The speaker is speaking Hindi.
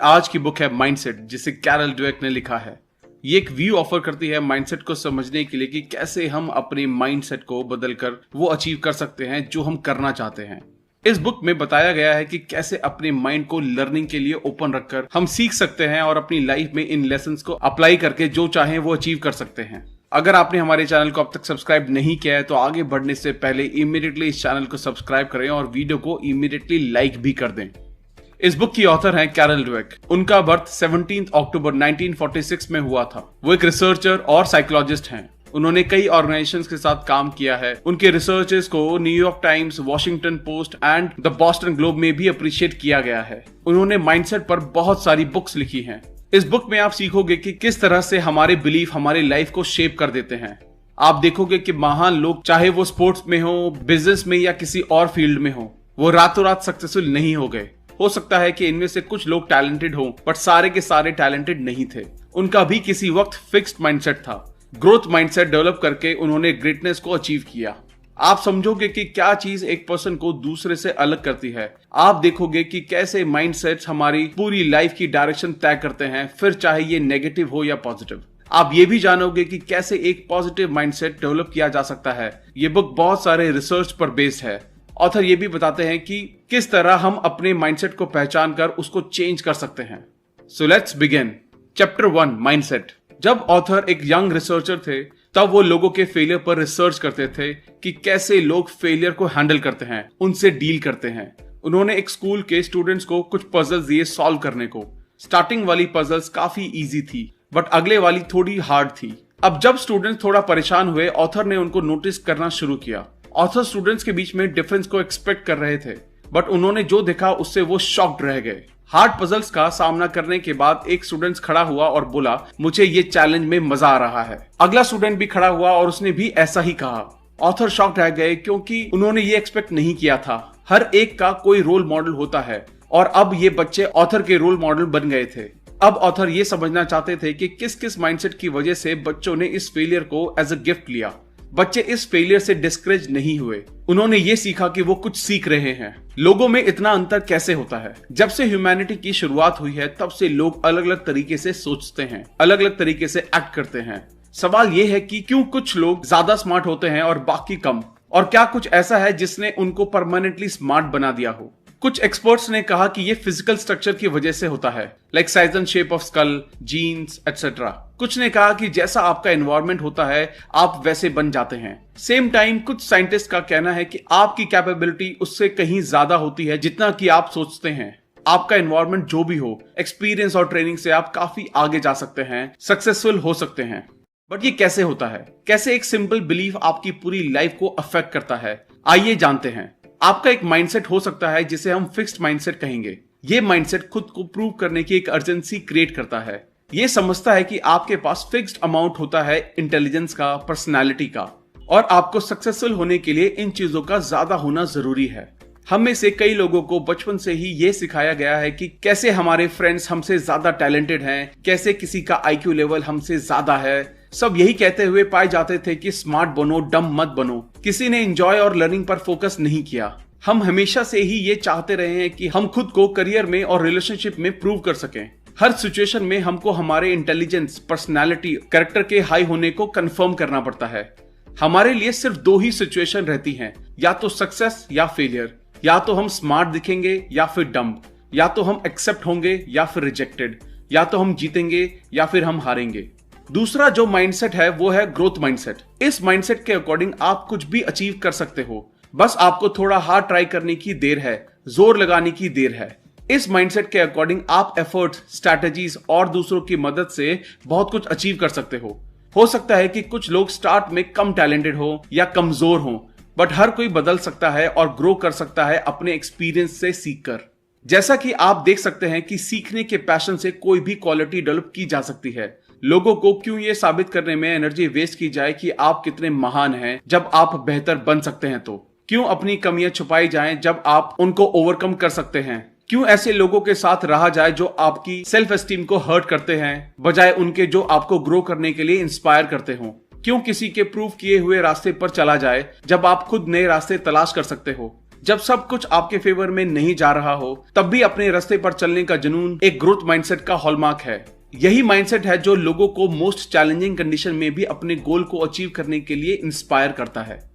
आज की बुक है माइंडसेट, जिसे कैरल ड्वेक ने लिखा है। ये एक व्यू ऑफर करती है माइंडसेट को समझने के लिए कि कैसे हम अपने माइंडसेट को बदलकर वो अचीव कर सकते हैं जो हम करना चाहते हैं। इस बुक में बताया गया है कि कैसे अपने माइंड को लर्निंग के लिए ओपन रखकर हम सीख सकते हैं और अपनी लाइफ में इन लेसन्स को अप्लाई करके जो चाहें वो अचीव कर सकते हैं। अगर आपने हमारे चैनल को अब तक सब्सक्राइब नहीं किया है तो आगे बढ़ने से पहले इमीडिएटली इस चैनल को सब्सक्राइब करें और वीडियो को इमीडिएटली लाइक भी कर दें। इस बुक की ऑथर हैं कैरल ड्वेक। उनका बर्थ 17 अक्टूबर 1946 में हुआ था। वो एक रिसर्चर और साइकोलॉजिस्ट हैं। उन्होंने कई ऑर्गेनाइजेशंस के साथ काम किया है। उनके रिसर्चेस को New York times, Washington post and the Boston globe में भी अप्रिशिएट किया गया है। उन्होंने माइंडसेट पर बहुत सारी बुक्स लिखी हैं। इस बुक में आप सीखोगे कि किस तरह से हमारे बिलीफ हमारी लाइफ को शेप कर देते हैं। आप देखोगे कि महान लोग, चाहे वो स्पोर्ट्स में हो, बिजनेस में या किसी और फील्ड में हो, वो रातों रात सक्सेसफुल नहीं हो गए। हो सकता है कि इनमें से कुछ लोग टैलेंटेड हो, बट सारे के सारे टैलेंटेड नहीं थे। उनका भी किसी वक्त फिक्स्ड माइंडसेट था। ग्रोथ माइंडसेट डेवलप करके उन्होंने ग्रेटनेस को अचीव किया। आप समझोगे कि क्या चीज एक पर्सन को दूसरे से अलग करती है। आप देखोगे कि कैसे माइंडसेट्स हमारी पूरी लाइफ की डायरेक्शन तय करते हैं, फिर चाहे ये नेगेटिव हो या पॉजिटिव। आप ये भी जानोगे कि कैसे एक पॉजिटिव माइंडसेट डेवलप किया जा सकता है। ये बुक बहुत सारे रिसर्च पर बेस्ड है। ऑथर ये भी बताते हैं कि किस तरह हम अपने माइंडसेट को पहचान कर उसको चेंज कर सकते हैं। So let's begin. Chapter 1, mindset. जब ऑथर एक यंग रिसर्चर थे तब वो लोगों के फेलियर पर रिसर्च करते थे कि कैसे लोग फेलियर को हैंडल करते हैं, उनसे डील करते हैं। उन्होंने एक स्कूल के स्टूडेंट्स को कुछ पजल्स दिए सॉल्व करने को। स्टार्टिंग वाली पजल्स काफी इजी थी, बट अगले वाली थोड़ी हार्ड थी। अब जब स्टूडेंट्स थोड़ा परेशान हुए, ऑथर ने उनको नोटिस करना शुरू किया। ऑथर स्टूडेंट्स के बीच में डिफरेंस को एक्सपेक्ट कर रहे थे, बट उन्होंने जो देखा उससे वो शॉक्ड रह गए। हार्ड पजल्स का सामना करने के बाद एक स्टूडेंट खड़ा हुआ और बोला, मुझे ये चैलेंज में मजा आ रहा है। अगला स्टूडेंट भी खड़ा हुआ और उसने भी ऐसा ही कहा। ऑथर शॉक्ड रह गए क्योंकि उन्होंने ये एक्सपेक्ट नहीं किया था। हर एक का कोई रोल मॉडल होता है और अब ये बच्चे ऑथर के रोल मॉडल बन गए थे। अब ऑथर ये समझना चाहते थे कि किस किस माइंडसेट की वजह से बच्चों ने इस फेलियर को एज अ गिफ्ट लिया। बच्चे इस फेलियर से डिस्करेज नहीं हुए। उन्होंने ये सीखा कि वो कुछ सीख रहे हैं। लोगों में इतना अंतर कैसे होता है? जब से ह्यूमैनिटी की शुरुआत हुई है तब से लोग अलग अलग तरीके से सोचते हैं, अलग अलग तरीके से एक्ट करते हैं। सवाल ये है कि क्यों कुछ लोग ज्यादा स्मार्ट होते हैं और बाकी कम? और क्या कुछ ऐसा है जिसने उनको परमानेंटली स्मार्ट बना दिया हो? कुछ एक्सपर्ट्स ने कहा कि ये फिजिकल स्ट्रक्चर की वजह से होता है, like size and shape of skull, genes etcetera. कुछ ने कहा कि जैसा आपका एनवायरनमेंट होता है आप वैसे बन जाते हैं। सेम टाइम कुछ साइंटिस्ट का कहना है कि आपकी कैपेबिलिटी उससे कहीं ज्यादा होती है जितना कि आप सोचते हैं। आपका एनवायरनमेंट जो भी हो, एक्सपीरियंस और ट्रेनिंग से आप काफी आगे जा सकते हैं, सक्सेसफुल हो सकते हैं। बट ये कैसे होता है? कैसे एक सिंपल बिलीफ आपकी पूरी लाइफ को अफेक्ट करता है? आइए जानते हैं। आपका एक माइंडसेट हो सकता है जिसे हम फिक्स्ड माइंडसेट कहेंगे। ये माइंडसेट खुद को प्रूव करने की एक अर्जेंसी क्रिएट करता है। ये समझता है कि आपके पास फिक्स्ड अमाउंट होता है इंटेलिजेंस का, पर्सनालिटी का, और आपको सक्सेसफुल होने के लिए इन चीजों का ज्यादा होना जरूरी है। हम में से कई लोगों को बचपन से ही ये सिखाया गया है कि कैसे हमारे फ्रेंड्स हमसे ज्यादा टैलेंटेड हैं, कैसे किसी का आईक्यू लेवल हमसे ज्यादा है। सब यही कहते हुए पाए जाते थे कि स्मार्ट बनो, डम मत बनो। किसी ने एंजॉय और लर्निंग पर फोकस नहीं किया। हम हमेशा से ही ये चाहते रहे हैं कि हम खुद को करियर में और रिलेशनशिप में प्रूव कर सकें। हर सिचुएशन में हमको हमारे इंटेलिजेंस, पर्सनालिटी, कैरेक्टर के हाई होने को कंफर्म करना पड़ता है। हमारे लिए सिर्फ 2 ही सिचुएशन रहती हैं, या तो सक्सेस या फेलियर। या तो हम स्मार्ट दिखेंगे या फिर डम, या तो हम एक्सेप्ट होंगे या फिर रिजेक्टेड, या तो हम जीतेंगे या फिर हम हारेंगे। दूसरा जो माइंडसेट है वो है ग्रोथ माइंडसेट। इस माइंडसेट के अकॉर्डिंग आप कुछ भी अचीव कर सकते हो, बस आपको थोड़ा हार्ड ट्राई करने की देर है, जोर लगाने की देर है। इस माइंडसेट के अकॉर्डिंग आप एफर्ट्स, स्ट्रैटेजीज और दूसरों की मदद से बहुत कुछ अचीव कर सकते हो सकता है कि कुछ लोग स्टार्ट में कम टैलेंटेड हो या कमजोर हो, बट हर कोई बदल सकता है और ग्रो कर सकता है अपने एक्सपीरियंस से सीखकर। जैसा कि आप देख सकते हैं कि सीखने के पैशन से कोई भी क्वालिटी डेवलप की जा सकती है। लोगों को क्यों ये साबित करने में एनर्जी वेस्ट की जाए कि आप कितने महान हैं, जब आप बेहतर बन सकते हैं तो? क्यों अपनी कमियां छुपाई जाएं जब आप उनको ओवरकम कर सकते हैं? क्यों ऐसे लोगों के साथ रहा जाए जो आपकी सेल्फ एस्टीम को हर्ट करते हैं, बजाय उनके जो आपको ग्रो करने के लिए इंस्पायर करते हो? क्यों किसी के प्रूव किए हुए रास्ते पर चला जाए जब आप खुद नए रास्ते तलाश कर सकते हो? जब सब कुछ आपके फेवर में नहीं जा रहा हो तब भी अपने रास्ते पर चलने का जुनून एक ग्रोथ माइंडसेट का हॉलमार्क है। यही माइंडसेट है जो लोगों को मोस्ट चैलेंजिंग कंडीशन में भी अपने गोल को अचीव करने के लिए इंस्पायर करता है।